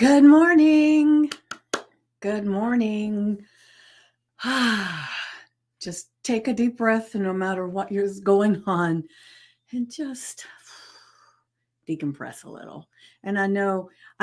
Good morning. Good morning. Just take a deep breath no matter what is going on and just decompress a little. And I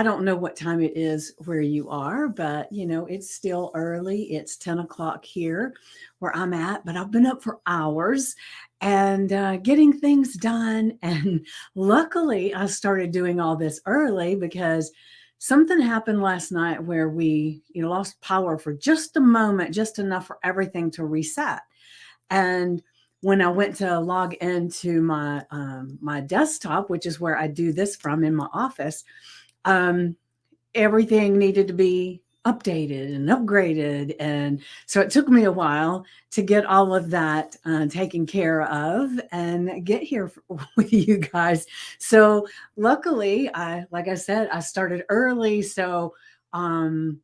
don't know what time it is where you are, but it's still early. It's 10 o'clock here where I'm at, but I've been up for hours and getting things done. And luckily, I started doing all this early because something happened last night where we lost power for just a moment, just enough for everything to reset. And when I went to log into my desktop, which is where I do this from in my office, um, everything needed to be updated and upgraded, and so it took me a while to get all of that taken care of and get here with you guys. So luckily, like I said, I started early, so um,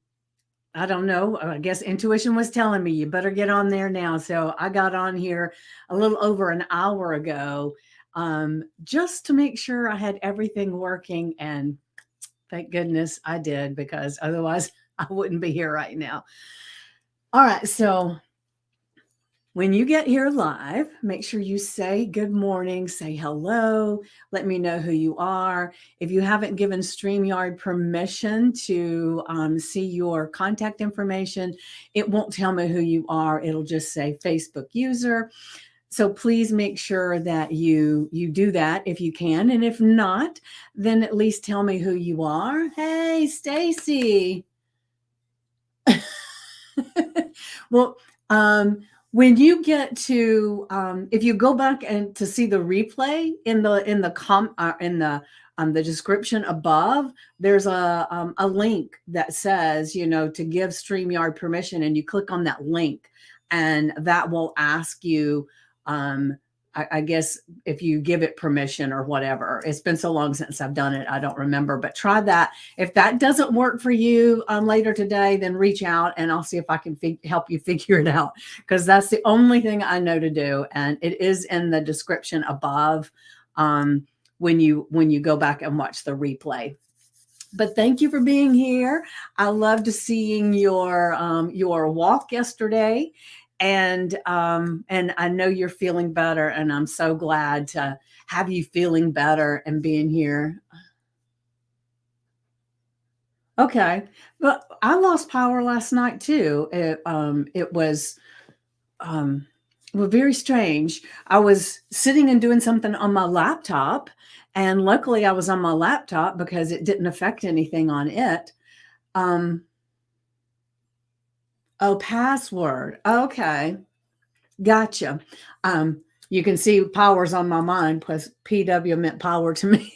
I don't know. I guess intuition was telling me you better get on there now. So I got on here a little over an hour ago, just to make sure I had everything working. And thank goodness I did, because otherwise I wouldn't be here right now. All right. So when you get here live, make sure you say good morning, say hello, let me know who you are. If you haven't given StreamYard permission to see your contact information, it won't tell me who you are. It'll just say Facebook user. So please make sure that you do that if you can. And if not, then at least tell me who you are. Hey, Stacy. Well, when you get to, if you go back and to see the replay in the description above, there's a link that says, to give StreamYard permission, and you click on that link, and that will ask you, I guess, if you give it permission or whatever. It's been so long since I've done it, I don't remember, but try that. If that doesn't work for you later today, then reach out and I'll see if I can help you figure it out, because that's the only thing I know to do. And it is in the description above when you go back and watch the replay. But thank you for being here. I loved seeing your walk yesterday. And I know you're feeling better, and I'm so glad to have you feeling better and being here. Okay, but I lost power last night too. It was well, very strange. I was sitting and doing something on my laptop, and luckily I was on my laptop because it didn't affect anything on it. Um, oh, password. Okay. Gotcha. You can see power's on my mind, plus PW meant power to me.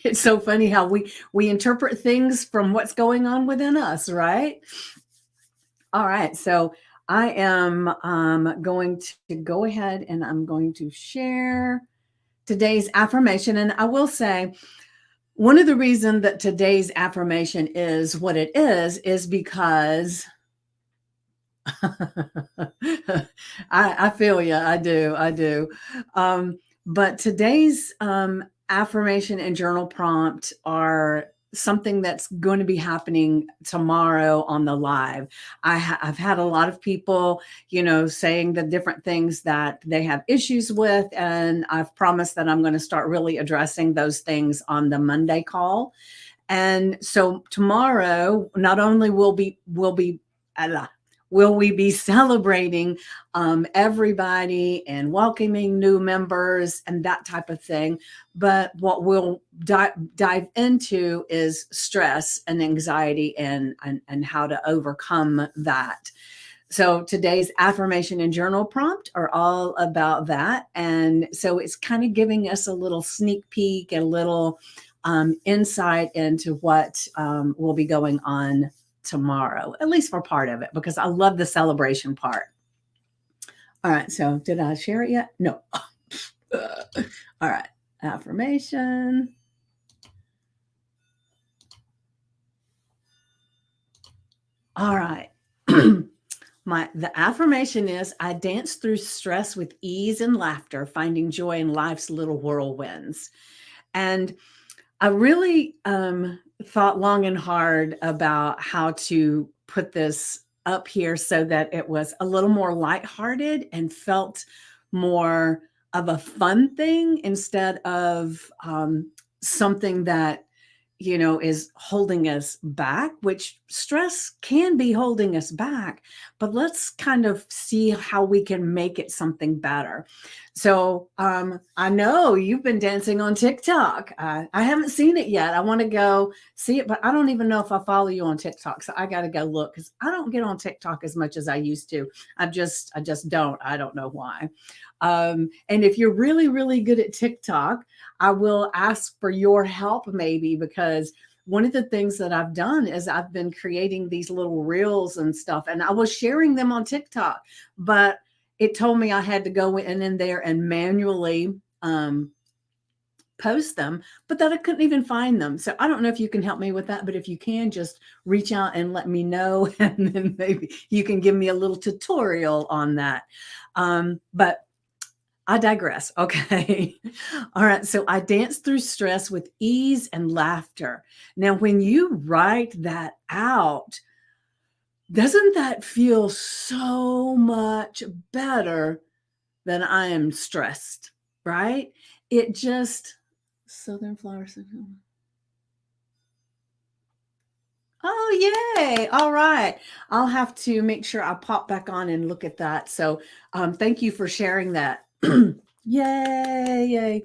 It's so funny how we interpret things from what's going on within us, right? All right. So I am going to go ahead and I'm going to share today's affirmation. And I will say, one of the reasons that today's affirmation is what it is because I feel you. I do. But today's affirmation and journal prompt are something that's going to be happening tomorrow on the live. I've had a lot of people, saying the different things that they have issues with, and I've promised that I'm going to start really addressing those things on the Monday call. And so tomorrow, not only will we be celebrating everybody and welcoming new members and that type of thing. But what we'll dive into is stress and anxiety and how to overcome that. So today's affirmation and journal prompt are all about that. And so it's kind of giving us a little sneak peek, a little insight into what will be going on tomorrow, at least for part of it, because I love the celebration part. All right. So did I share it yet? No. All right. Affirmation. All right. The affirmation is, I dance through stress with ease and laughter, finding joy in life's little whirlwinds. And I really thought long and hard about how to put this up here so that it was a little more lighthearted and felt more of a fun thing instead of something that is holding us back, which stress can be holding us back. But let's kind of see how we can make it something better. So I know you've been dancing on TikTok. I haven't seen it yet. I want to go see it, but I don't even know if I follow you on TikTok. So I got to go look because I don't get on TikTok as much as I used to. I just don't. I don't know why. And if you're really, really good at TikTok, I will ask for your help maybe because one of the things that I've done is I've been creating these little reels and stuff, and I was sharing them on TikTok, but it told me I had to go in there and manually post them, but that I couldn't even find them. So I don't know if you can help me with that, but if you can, just reach out and let me know, and then maybe you can give me a little tutorial on that. But I digress. Okay. All right. So I dance through stress with ease and laughter. Now, when you write that out, doesn't that feel so much better than I am stressed? Right? It just, Southern Flowers. Oh, yay. All right. I'll have to make sure I pop back on and look at that. So thank you for sharing that. Yay. Yay.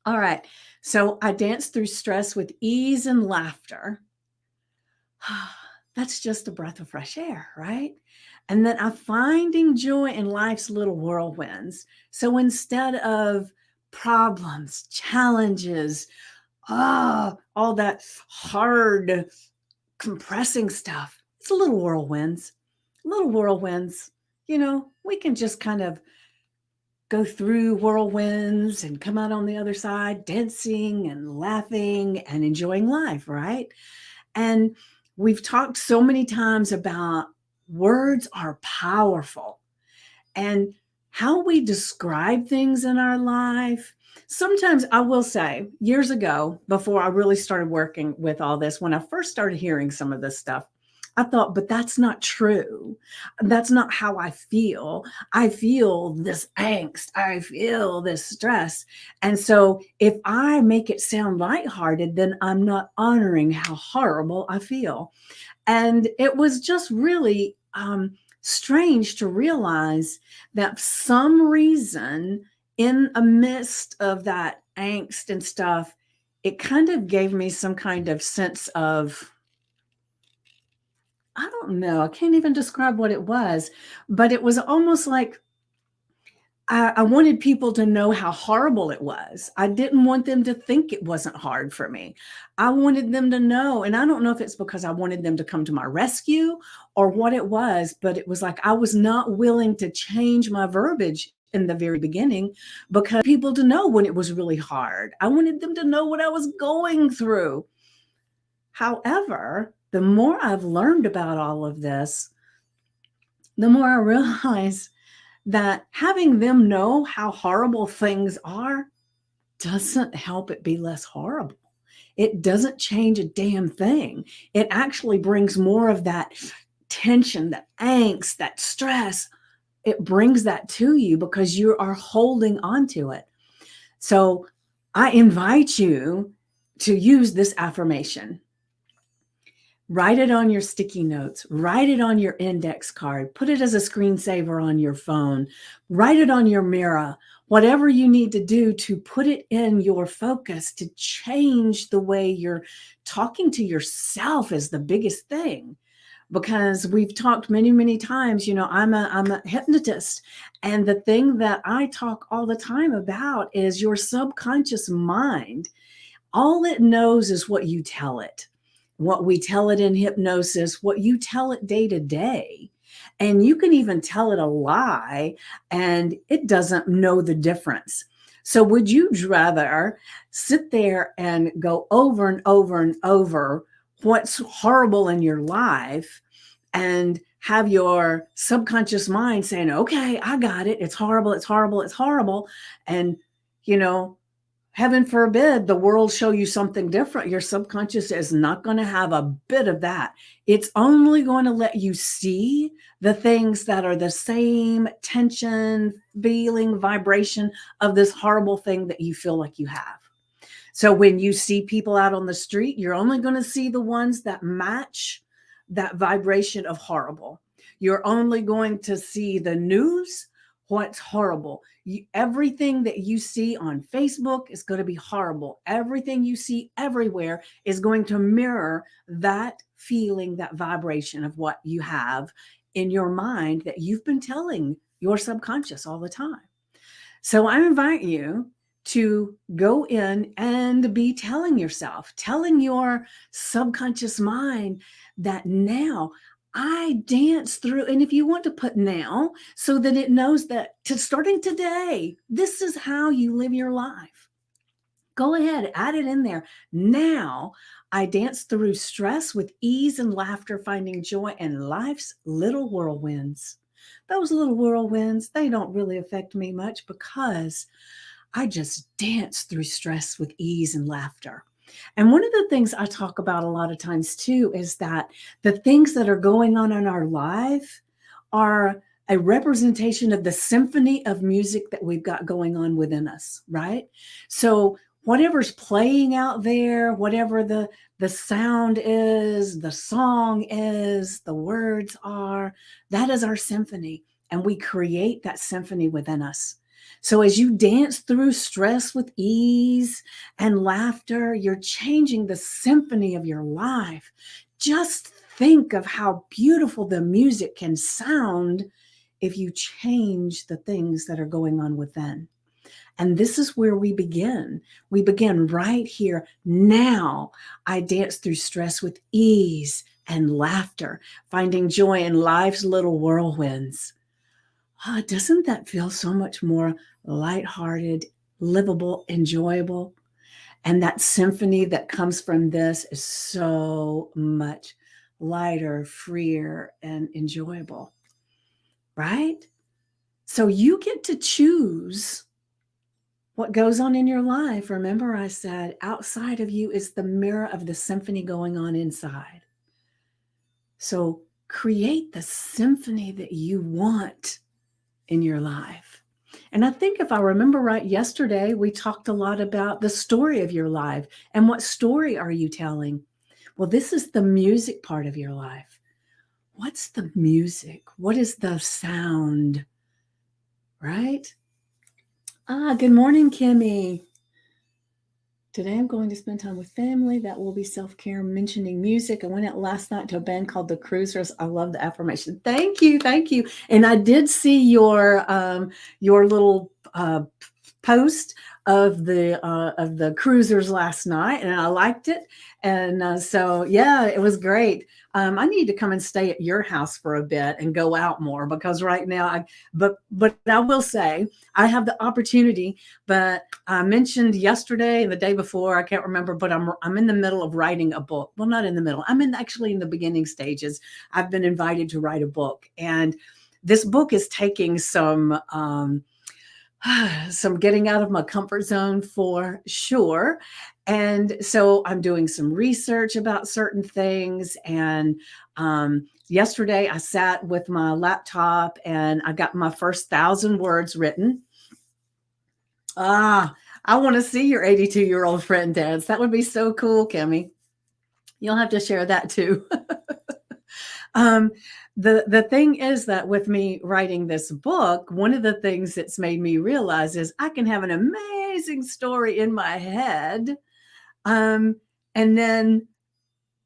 All right. So I dance through stress with ease and laughter. That's just a breath of fresh air, right? And then I'm finding joy in life's little whirlwinds. So instead of problems, challenges, all that hard compressing stuff, it's a little whirlwinds, little whirlwinds. We can just kind of go through whirlwinds and come out on the other side dancing and laughing and enjoying life, right? And we've talked so many times about words are powerful and how we describe things in our life. Sometimes I will say, years ago, before I really started working with all this, when I first started hearing some of this stuff, I thought, but that's not true. That's not how I feel. I feel this angst. I feel this stress. And so if I make it sound lighthearted, then I'm not honoring how horrible I feel. And it was just really strange to realize that some reason in a midst of that angst and stuff, it kind of gave me some kind of sense of, I don't know, I can't even describe what it was, but it was almost like I wanted people to know how horrible it was. I didn't want them to think it wasn't hard for me. I wanted them to know, and I don't know if it's because I wanted them to come to my rescue or what it was, but it was like I was not willing to change my verbiage in the very beginning because people to know when it was really hard. I wanted them to know what I was going through. However, the more I've learned about all of this, the more I realize that having them know how horrible things are doesn't help it be less horrible. It doesn't change a damn thing. It actually brings more of that tension, that angst, that stress. It brings that to you because you are holding on to it. So I invite you to use this affirmation. Write it on your sticky notes, write it on your index card, put it as a screensaver on your phone, write it on your mirror, whatever you need to do to put it in your focus to change the way you're talking to yourself is the biggest thing. Because we've talked many, many times, I'm a hypnotist. And the thing that I talk all the time about is your subconscious mind. All it knows is what you tell it, what we tell it in hypnosis, what you tell it day to day. And you can even tell it a lie and it doesn't know the difference. So, would you rather sit there and go over and over and over what's horrible in your life and have your subconscious mind saying, okay, I got it. It's horrible. It's horrible. It's horrible. And, you know, heaven forbid the world show you something different, your subconscious is not going to have a bit of that. It's only going to let you see the things that are the same tension, feeling, vibration of this horrible thing that you feel like you have. So when you see people out on the street, you're only going to see the ones that match that vibration of horrible. You're only going to see the news, what's horrible. Everything that you see on Facebook is going to be horrible. Everything you see everywhere is going to mirror that feeling, that vibration of what you have in your mind that you've been telling your subconscious all the time. So I invite you to go in and be telling yourself, telling your subconscious mind that now I dance through. And if you want to put now so that it knows that starting today, this is how you live your life. Go ahead, add it in there. Now I dance through stress with ease and laughter, finding joy in life's little whirlwinds. Those little whirlwinds, they don't really affect me much because I just dance through stress with ease and laughter. And one of the things I talk about a lot of times too is that the things that are going on in our life are a representation of the symphony of music that we've got going on within us, right? So whatever's playing out there, whatever the sound is, the song is, the words are, that is our symphony. And we create that symphony within us. So as you dance through stress with ease and laughter, you're changing the symphony of your life. Just think of how beautiful the music can sound if you change the things that are going on within. And this is where we begin. We begin right here. Now I dance through stress with ease and laughter, finding joy in life's little whirlwinds. Doesn't that feel so much more lighthearted, livable, enjoyable? And that symphony that comes from this is so much lighter, freer, and enjoyable, right? So you get to choose what goes on in your life. Remember, I said outside of you is the mirror of the symphony going on inside. So create the symphony that you want in your life. And I think if I remember right, yesterday we talked a lot about the story of your life. And what story are you telling? Well, this is the music part of your life. What's the music? What is the sound? Right? Good morning, Kimmy. Today I'm going to spend time with family. That will be self-care. Mentioning music. I went out last night to a band called the Cruisers. I love the affirmation. Thank you, thank you. And I did see your little post of the Cruisers last night, and I liked it. And so yeah, it was great. I need to come and stay at your house for a bit and go out more because right now but I will say I have the opportunity, but I mentioned yesterday and the day before, I can't remember, but I'm in the middle of writing a book. Well, not in the middle. Actually in the beginning stages. I've been invited to write a book, and this book is taking some getting out of my comfort zone for sure. And so I'm doing some research about certain things. And yesterday I sat with my laptop and I got my first 1,000 words written. I want to see your 82-year-old friend dance. That would be so cool, Kimmy. You'll have to share that too. The thing is that with me writing this book, one of the things that's made me realize is I can have an amazing story in my head. And then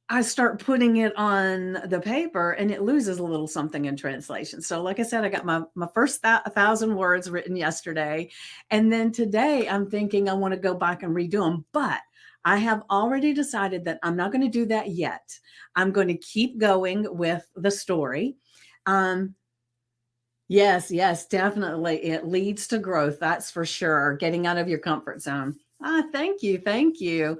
I start putting it on the paper and it loses a little something in translation. So like I said, I got my first 1,000 words written yesterday. And then today I'm thinking I want to go back and redo them. But I have already decided that I'm not going to do that yet. I'm going to keep going with the story. Yes, definitely. It leads to growth. That's for sure. Getting out of your comfort zone. Thank you. Thank you.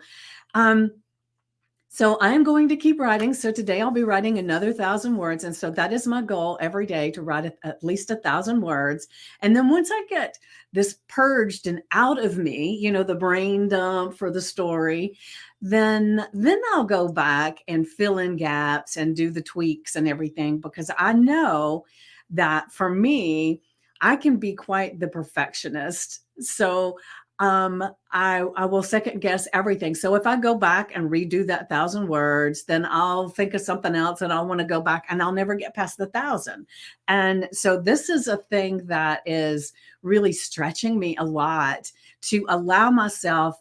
So I am going to keep writing. So today I'll be writing another 1,000 words. And so that is my goal every day, to write at least 1,000 words. And then once I get this purged and out of me, the brain dump for the story, then I'll go back and fill in gaps and do the tweaks and everything, because I know that for me, I can be quite the perfectionist. So I will second guess everything. So if I go back and redo that 1,000 words, then I'll think of something else and I'll want to go back and I'll never get past the 1,000. And so this is a thing that is really stretching me a lot, to allow myself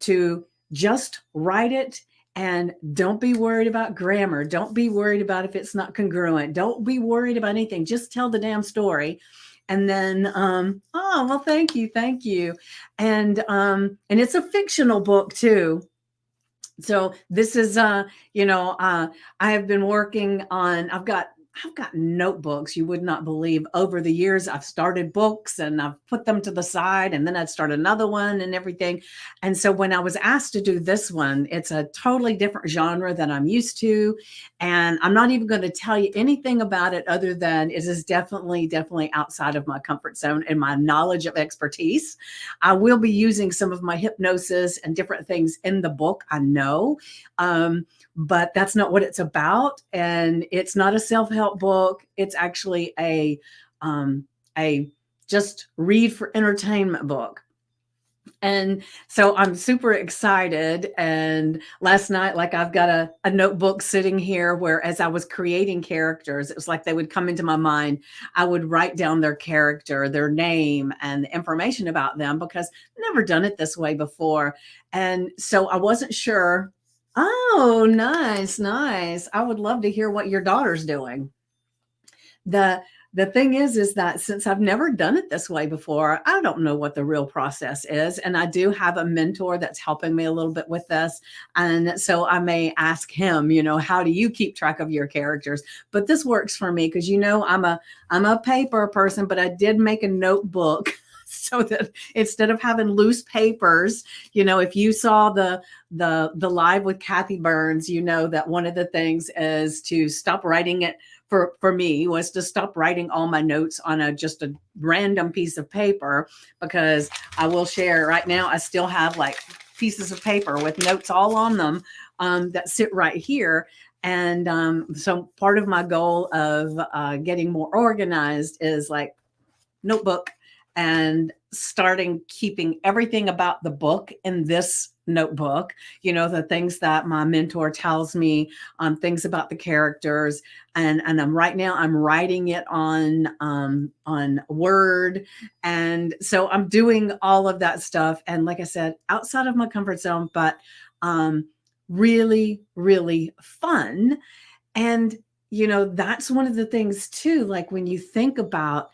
to just write it. And don't be worried about grammar. Don't be worried about if it's not congruent. Don't be worried about anything. Just tell the damn story. And then, oh, well, thank you. Thank you. And it's a fictional book too. So this is, I have been working on, I've got notebooks you would not believe. Over the years, I've started books and I've put them to the side, and then I'd start another one and everything. And so when I was asked to do this one, it's a totally different genre than I'm used to. And I'm not even going to tell you anything about it other than it is definitely, definitely outside of my comfort zone and my knowledge of expertise. I will be using some of my hypnosis and different things in the book, I know. But that's not what it's about. And it's not a self-help book. It's actually a just read for entertainment book. And so I'm super excited. And last night, like, I've got a notebook sitting here where, as I was creating characters, it was like they would come into my mind. I would write down their character, their name, and the information about them, because I've never done it this way before. And so I wasn't sure. Oh, nice, nice. I would love to hear what your daughter's doing. The thing is that since I've never done it this way before, I don't know what the real process is. And I do have a mentor that's helping me a little bit with this. And so I may ask him, how do you keep track of your characters? But this works for me because, I'm a paper person, but I did make a notebook so that instead of having loose papers, if you saw the live with Kathy Burns, that one of the things is to stop writing it. For me, was to stop writing all my notes on just a random piece of paper, because I will share right now, I still have like pieces of paper with notes all on them, that sit right here. And so part of my goal of getting more organized is like notebook, and starting keeping everything about the book in this notebook, the things that my mentor tells me, things about the characters. And right now I'm writing it on Word. And so I'm doing all of that stuff. And like I said, outside of my comfort zone, but really, really fun. And that's one of the things too, like when you think about,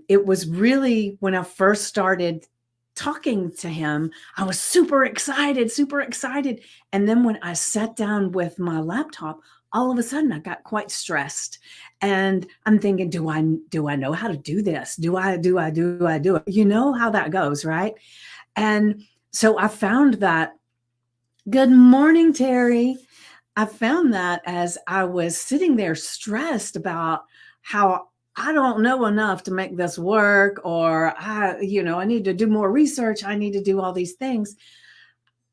it was really when I first started talking to him, I was super excited, super excited. And then when I sat down with my laptop, all of a sudden I got quite stressed. And I'm thinking, do I know how to do this? Do I do it? You know how that goes, right? And so I found that, good morning, Terry. I found that as I was sitting there stressed about how I don't know enough to make this work, or I need to do more research. I need to do all these things.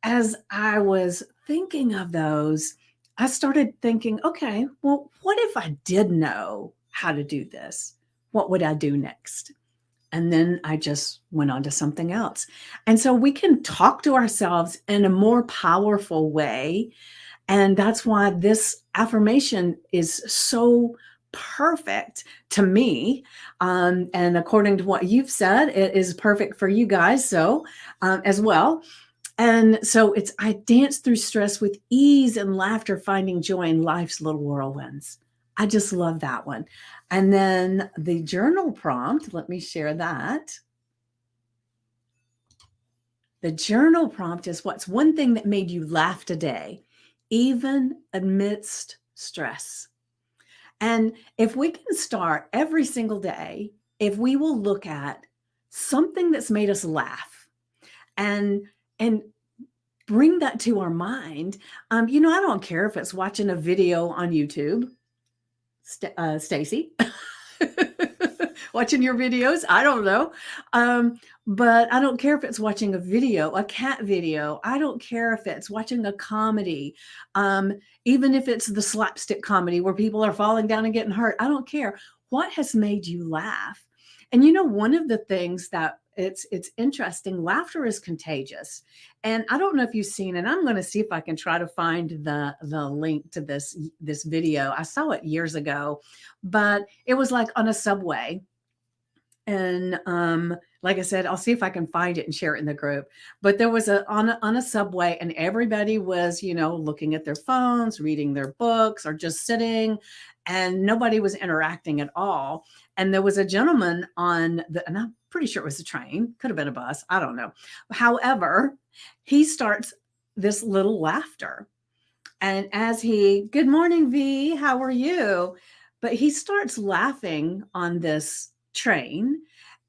As I was thinking of those, I started thinking, okay, well, what if I did know how to do this? What would I do next? And then I just went on to something else. And so we can talk to ourselves in a more powerful way. And that's why this affirmation is so perfect to me. And according to what you've said, it is perfect for you guys. So, as well. And so it's, I dance through stress with ease and laughter, finding joy in life's little whirlwinds. I just love that one. And then the journal prompt, let me share that. The journal prompt is, what's one thing that made you laugh today, even amidst stress? And if we can start every single day, if we will look at something that's made us laugh, and bring that to our mind. I don't care if it's watching a video on YouTube, Stacy, watching your videos. I don't know. But I don't care if it's watching a video, a cat video. I don't care if it's watching a comedy, um, even if it's the slapstick comedy where people are falling down and getting hurt. I don't care. What has made you laugh? And one of the things that it's interesting, laughter is contagious. And I don't know if you've seen, and I'm going to see if I can try to find the link to this video. I saw it years ago, but it was like on a subway. And like I said, I'll see if I can find it and share it in the group. But there was on a subway, and everybody was, looking at their phones, reading their books, or just sitting, and nobody was interacting at all. And there was a gentleman and I'm pretty sure it was a train, could have been a bus, I don't know. However, he starts this little laughter. And good morning, V, how are you? But he starts laughing on this train.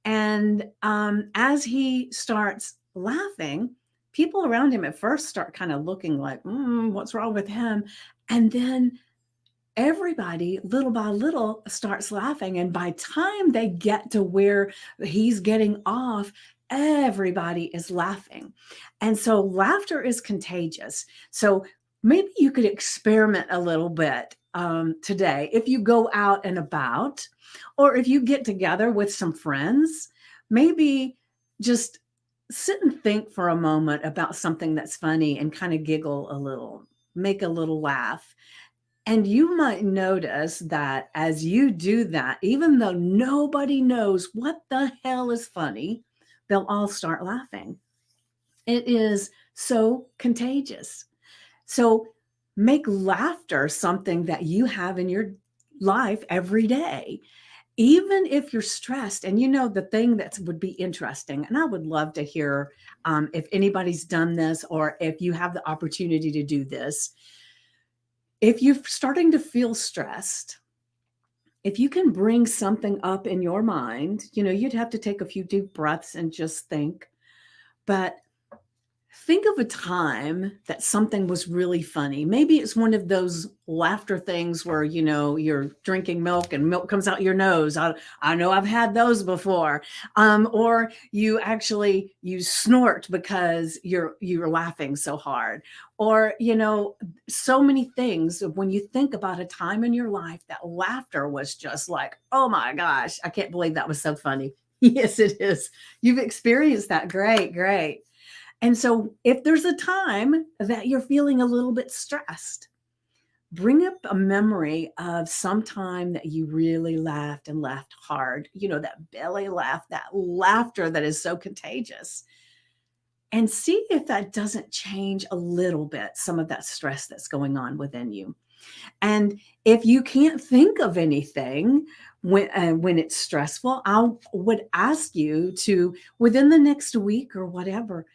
And as he starts laughing, people around him at first start kind of looking like, what's wrong with him? And then everybody, little by little, starts laughing. And by time they get to where he's getting off, everybody is laughing. And so laughter is contagious. So maybe you could experiment a little bit today. If you go out and about, or if you get together with some friends, maybe just sit and think for a moment about something that's funny and kind of giggle a little, make a little laugh. And you might notice that as you do that, even though nobody knows what the hell is funny, they'll all start laughing. It is so contagious. So make laughter something that you have in your life every day. Even if you're stressed, and the thing that would be interesting, and I would love to hear if anybody's done this or if you have the opportunity to do this. If you're starting to feel stressed, if you can bring something up in your mind, you'd have to take a few deep breaths and just think. But think of a time that something was really funny. Maybe it's one of those laughter things where, you're drinking milk and milk comes out your nose. I know I've had those before. Or you snort because you're laughing so hard. Or, so many things. When you think about a time in your life that laughter was just like, oh my gosh, I can't believe that was so funny. Yes, it is. You've experienced that. Great, great. And so if there's a time that you're feeling a little bit stressed, bring up a memory of some time that you really laughed and laughed hard, that belly laugh, that laughter that is so contagious. And see if that doesn't change a little bit some of that stress that's going on within you. And if you can't think of anything when it's stressful, I would ask you to, within the next week or whatever,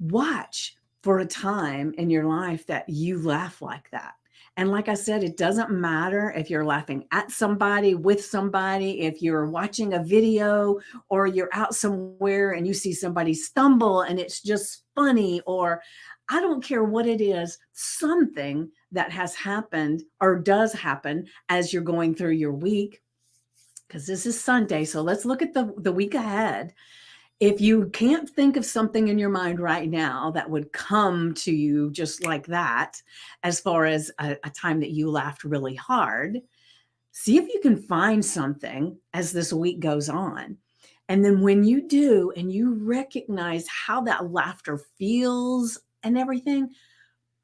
watch for a time in your life that you laugh like that. And like I said, it doesn't matter if you're laughing at somebody, with somebody, if you're watching a video or you're out somewhere and you see somebody stumble and it's just funny, or I don't care what it is, something that has happened or does happen as you're going through your week, because this is Sunday. So let's look at the week ahead. If you can't think of something in your mind right now that would come to you just like that, as far as a time that you laughed really hard, see if you can find something as this week goes on. And then when you do, and you recognize how that laughter feels and everything,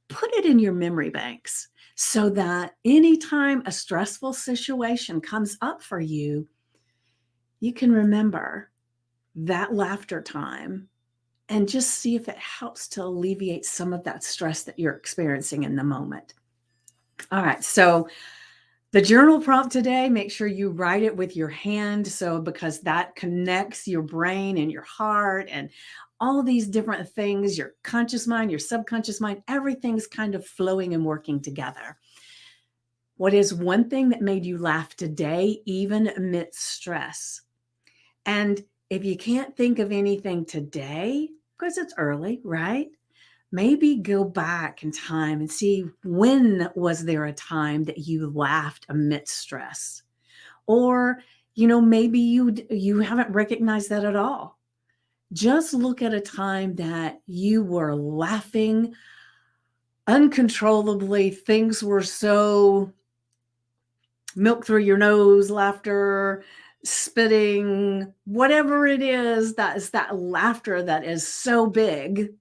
put it in your memory banks so that anytime a stressful situation comes up for you, you can remember that laughter time and just see if it helps to alleviate some of that stress that you're experiencing in the moment. All right. So the journal prompt today, make sure you write it with your hand. So because that connects your brain and your heart and all these different things, your conscious mind, your subconscious mind, everything's kind of flowing and working together. What is one thing that made you laugh today, even amidst stress? And if you can't think of anything today, because it's early, right? maybe go back in time and see, when was there a time that you laughed amidst stress? Or, maybe you haven't recognized that at all. Just look at a time that you were laughing uncontrollably. Things were so milk through your nose, laughter, spitting, whatever it is, that is that laughter that is so big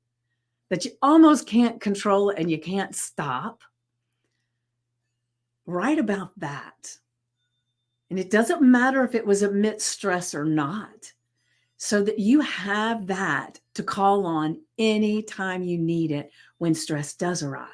that you almost can't control it and you can't stop. Write about that. And it doesn't matter if it was amidst stress or not, so that you have that to call on anytime you need it when stress does arrive.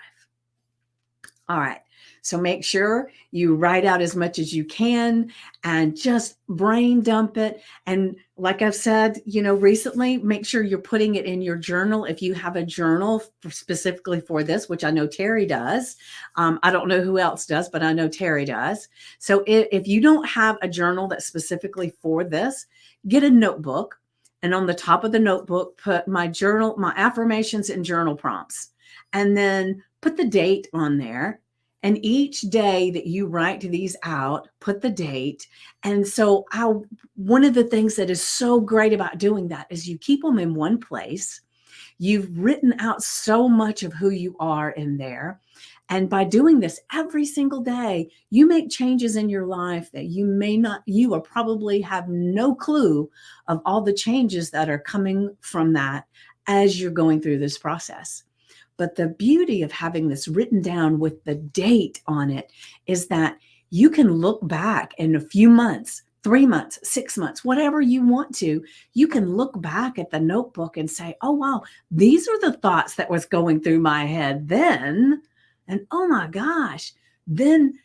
All right. So make sure you write out as much as you can and just brain dump it. And like I've said, recently, make sure you're putting it in your journal. If you have a journal specifically for this, which I know Terry does. I don't know who else does, but I know Terry does. So if you don't have a journal that's specifically for this, get a notebook. And on the top of the notebook, put my journal, my affirmations and journal prompts. And then put the date on there. And each day that you write these out, put the date. And so one of the things that is so great about doing that is you keep them in one place. You've written out so much of who you are in there. And by doing this every single day, you make changes in your life that you will probably have no clue of all the changes that are coming from that as you're going through this process. But the beauty of having this written down with the date on it is that you can look back in a few months, 3 months, 6 months, whatever you want to. You can look back at the notebook and say, oh, wow, these are the thoughts that was going through my head then. And oh my gosh, then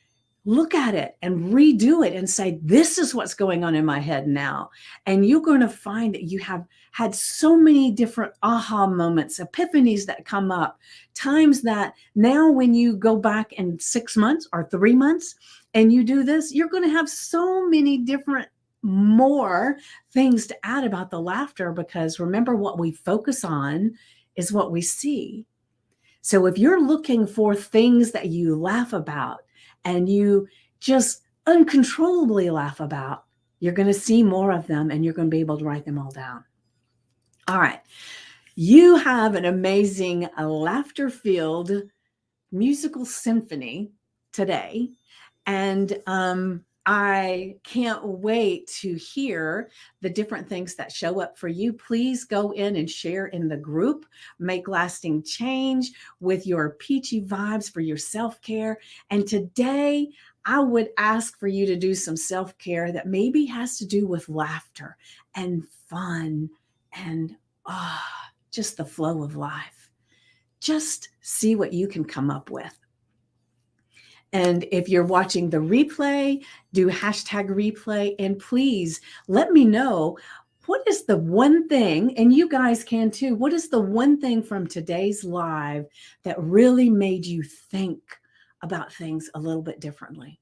look at it and redo it and say, this is what's going on in my head now. And you're going to find that you have had so many different aha moments, epiphanies that come up, times that now when you go back in 6 months or 3 months and you do this, you're going to have so many different more things to add about the laughter, because remember, what we focus on is what we see. So if you're looking for things that you laugh about and you just uncontrollably laugh about, you're going to see more of them and you're going to be able to write them all down. All right. You have an amazing laughter-filled musical symphony today. And I can't wait to hear the different things that show up for you. Please go in and share in the group. Make lasting change with your peachy vibes for your self-care. And today, I would ask for you to do some self-care that maybe has to do with laughter and fun and just the flow of life. Just see what you can come up with. And if you're watching the replay, do hashtag replay. And please let me know, what is the one thing, and you guys can too, what is the one thing from today's live that really made you think about things a little bit differently?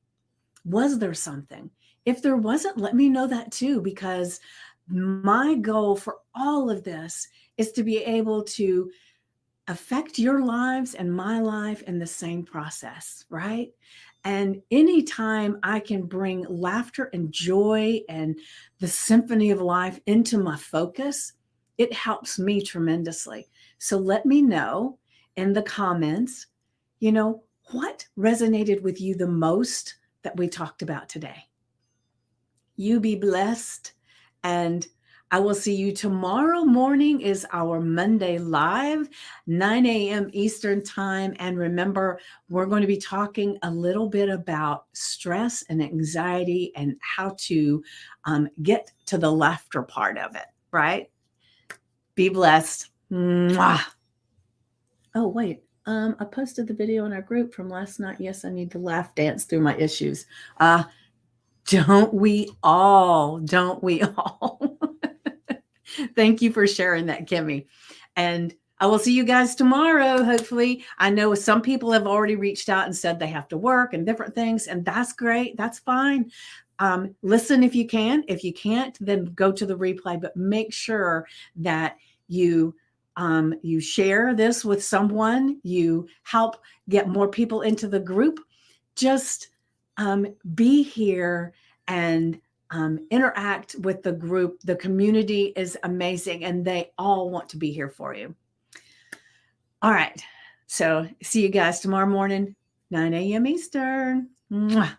Was there something? If there wasn't, let me know that too, because my goal for all of this is to be able to affect your lives and my life in the same process, right? And anytime I can bring laughter and joy and the symphony of life into my focus, it helps me tremendously. So let me know in the comments, what resonated with you the most that we talked about today. You be blessed, and I will see you tomorrow morning. Is our Monday live, 9 a.m. Eastern time. And remember, we're going to be talking a little bit about stress and anxiety and how to get to the laughter part of it, right? Be blessed. Mwah. Oh, wait. I posted the video in our group from last night. Yes, I need to laugh dance through my issues. Don't we all? Don't we all? Thank you for sharing that, Kimmy. And I will see you guys tomorrow, hopefully. I know some people have already reached out and said they have to work and different things, and that's great. That's fine. Listen if you can. If you can't, then go to the replay, but make sure that you you share this with someone, you help get more people into the group. Just be here and interact with the group. The community is amazing and they all want to be here for you. All right. So see you guys tomorrow morning, 9 a.m. Eastern. Mwah.